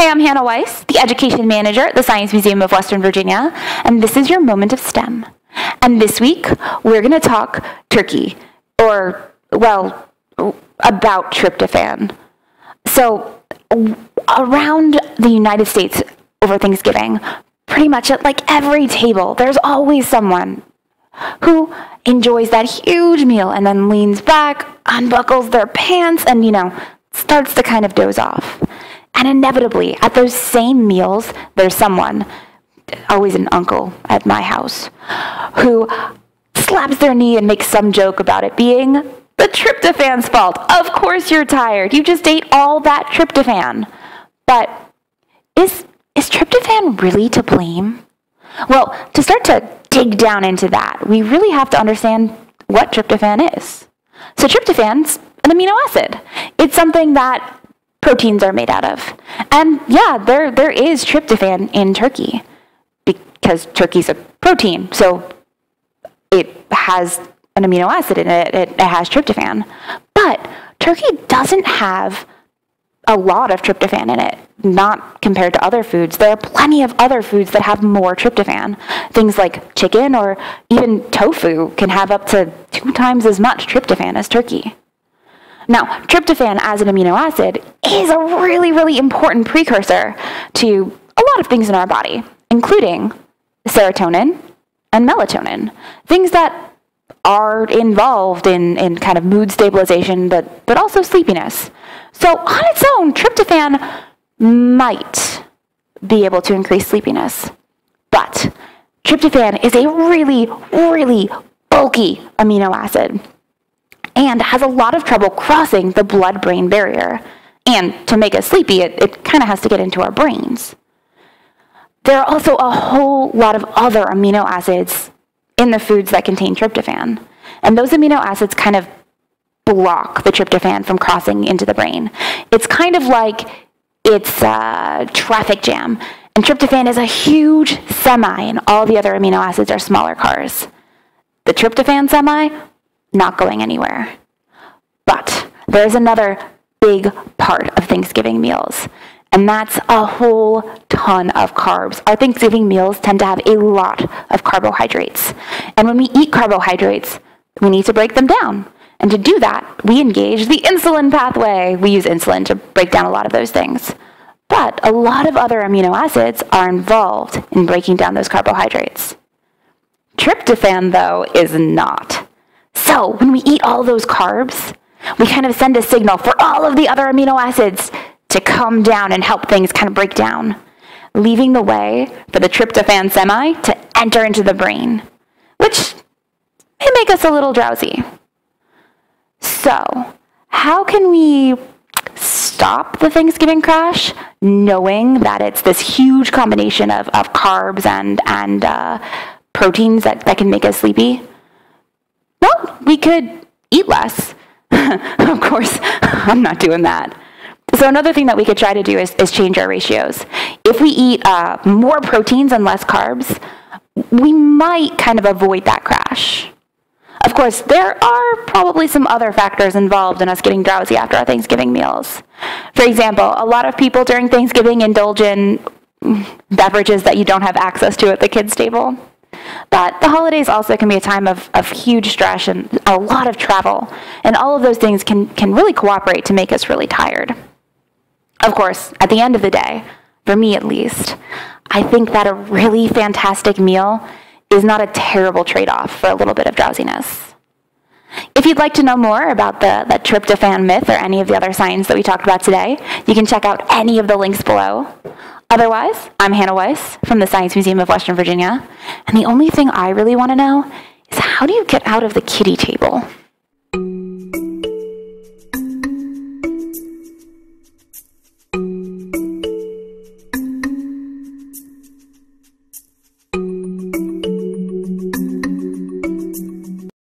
I'm Hannah Weiss, the Education Manager at the Science Museum of Western Virginia, and this is your Moment of STEM. And this week, we're going to talk turkey, or, well, about tryptophan. So, around the United States over Thanksgiving, pretty much at like every table, there's always someone who enjoys that huge meal and then leans back, unbuckles their pants, and, starts to kind of doze off. And inevitably, at those same meals, there's someone, always an uncle at my house, who slaps their knee and makes some joke about it being the tryptophan's fault. Of course you're tired. You just ate all that tryptophan. But is tryptophan really to blame? Well, to start to dig down into that, we really have to understand what tryptophan is. So tryptophan's an amino acid. It's something that proteins are made out of. And yeah, there is tryptophan in turkey because turkey's a protein, so it has an amino acid in it. It has tryptophan. But turkey doesn't have a lot of tryptophan in it, not compared to other foods. There are plenty of other foods that have more tryptophan. Things like chicken or even tofu can have up to 2 times as much tryptophan as turkey. Now, tryptophan as an amino acid is a really, really important precursor to a lot of things in our body, including serotonin and melatonin, things that are involved in kind of mood stabilization, but also sleepiness. So on its own, tryptophan might be able to increase sleepiness, but tryptophan is a really, really bulky amino acid and has a lot of trouble crossing the blood-brain barrier. And to make us sleepy, it kind of has to get into our brains. There are also a whole lot of other amino acids in the foods that contain tryptophan. And those amino acids kind of block the tryptophan from crossing into the brain. It's kind of like it's a traffic jam. And tryptophan is a huge semi, and all the other amino acids are smaller cars. The tryptophan semi, not going anywhere. But there's another big part of Thanksgiving meals, and that's a whole ton of carbs. Our Thanksgiving meals tend to have a lot of carbohydrates. And when we eat carbohydrates, we need to break them down. And to do that, we engage the insulin pathway. We use insulin to break down a lot of those things. But a lot of other amino acids are involved in breaking down those carbohydrates. Tryptophan, though, is not. So when we eat all those carbs, we kind of send a signal for all of the other amino acids to come down and help things kind of break down, leaving the way for the tryptophan semi to enter into the brain, which may make us a little drowsy. So how can we stop the Thanksgiving crash, knowing that it's this huge combination of carbs and proteins that can make us sleepy? Well, we could eat less. Of course, I'm not doing that. So another thing that we could try to do is change our ratios. If we eat more proteins and less carbs, we might kind of avoid that crash. Of course, there are probably some other factors involved in us getting drowsy after our Thanksgiving meals. For example, a lot of people during Thanksgiving indulge in beverages that you don't have access to at the kids' table. But the holidays also can be a time of huge stress and a lot of travel. And all of those things can really cooperate to make us really tired. Of course, at the end of the day, for me at least, I think that a really fantastic meal is not a terrible trade-off for a little bit of drowsiness. If you'd like to know more about the tryptophan myth or any of the other science that we talked about today, you can check out any of the links below. Otherwise, I'm Hannah Weiss from the Science Museum of Western Virginia, and the only thing I really want to know is how do you get out of the kiddie table?